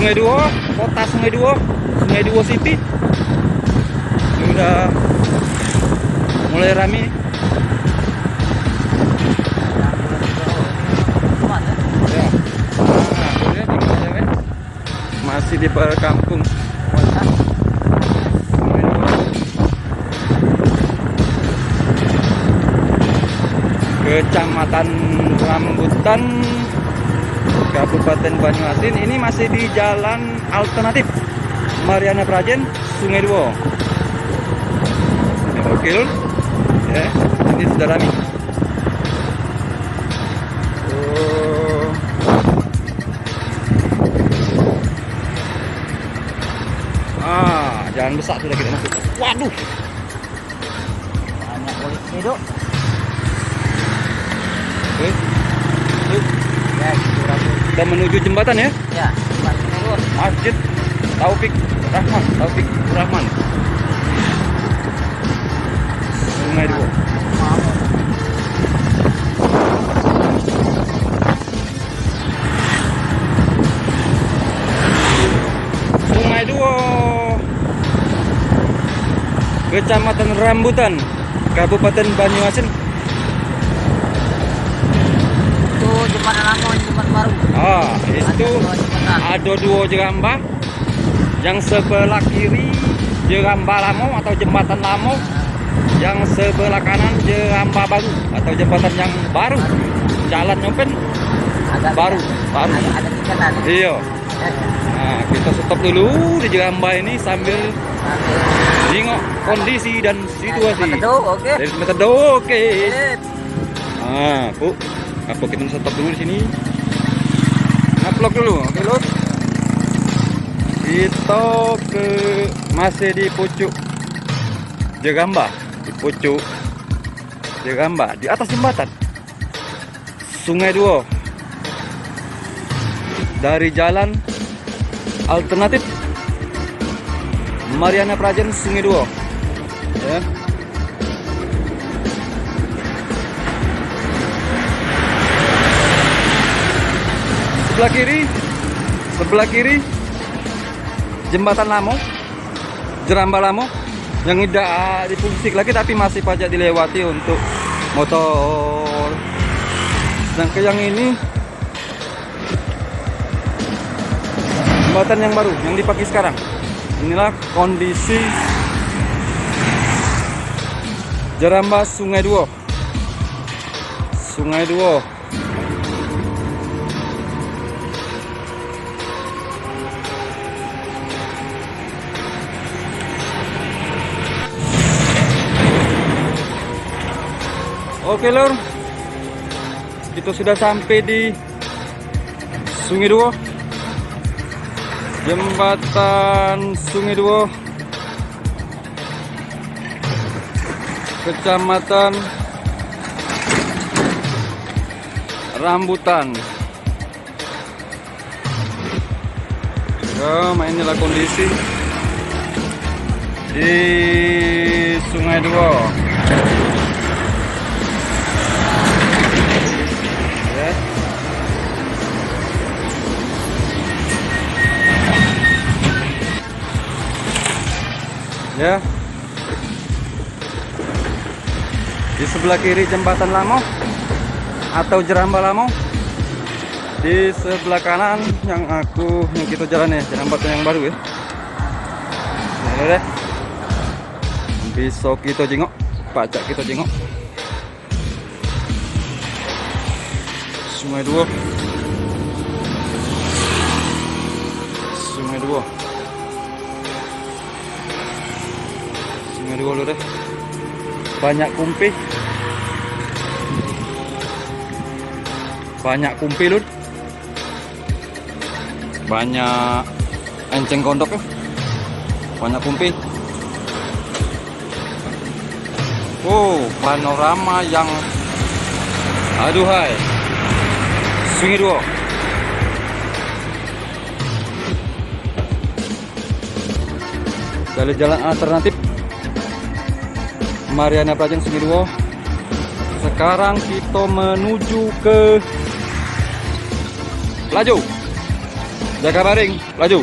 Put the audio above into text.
Sungai Duo, kota Sungai Duo, Sungai Duo City. Ini udah mulai rame. Ya. Nah, lihat ini cewek. Masih di perkampung. Kecamatan Rambutan, Kabupaten Banyuasin. Ini masih di jalan alternatif Mariana Prajen, Sungai Duo. Oke lur, ya, ini sudah rame. Jalan besar sudah kita masuk. Waduh, Banyak polisi hidup. Ya, kita menuju jembatan ya. ya, turun. Masjid Taufik Rahman, Sungai Duo. Sungai Duo, Kecamatan Rambutan, Kabupaten Banyuasin. Itu jembatan lama, jembatan baru. Itu ada dua Jeramba. Yang sebelah kiri Jeramba Lamo atau jembatan Lamo. Yang sebelah kanan Jeramba Baru atau jembatan yang baru. Jalan nyompen baru. Ada tingkatan. Iya. Nah, kita stop dulu di Jeramba ini sambil tengok kondisi dan situasi. Oke. Dari Metado, oke. Sip. Bu, apa kita stop dulu di sini? Ngupload dulu, oke lur. Kita masih di pucuk Jeramba, di pucuk Jeramba, di atas jembatan Sungai Duo. Dari jalan alternatif Mariana Prajen, Sungai Duo. Ya. Sebelah kiri jembatan Lamo, Jeramba Lamo, yang tidak difungsi lagi tapi masih pajak dilewati untuk motor. Dan ke yang ini jembatan yang baru yang dipakai sekarang. Inilah kondisi Jeramba Sungai Duo. Sungai Duo. Oke lur, kita sudah sampai di Sungai Duo, jembatan Sungai Duo, Kecamatan Rambutan. Ya, inilah kondisi di Sungai Duo. Ya, di sebelah kiri jembatan Lamo atau Jeramba Lamo, di sebelah kanan yang kita jalan ya, jembatan yang baru ya. Nah, deh. Bisa kita jengok, pajak kita jengok Sungai Duo. Sungai Duo. Sungai Duo deh. Banyak kumpi. Banyak kumpi lur. Banyak enceng gondok ya. Banyak kumpi. Panorama yang aduhai. Sungai Duo. Dari jalan alternatif Mariana Prajen, Sungai Duo. Sekarang kita menuju ke Pelaju. Jaga baring, laju.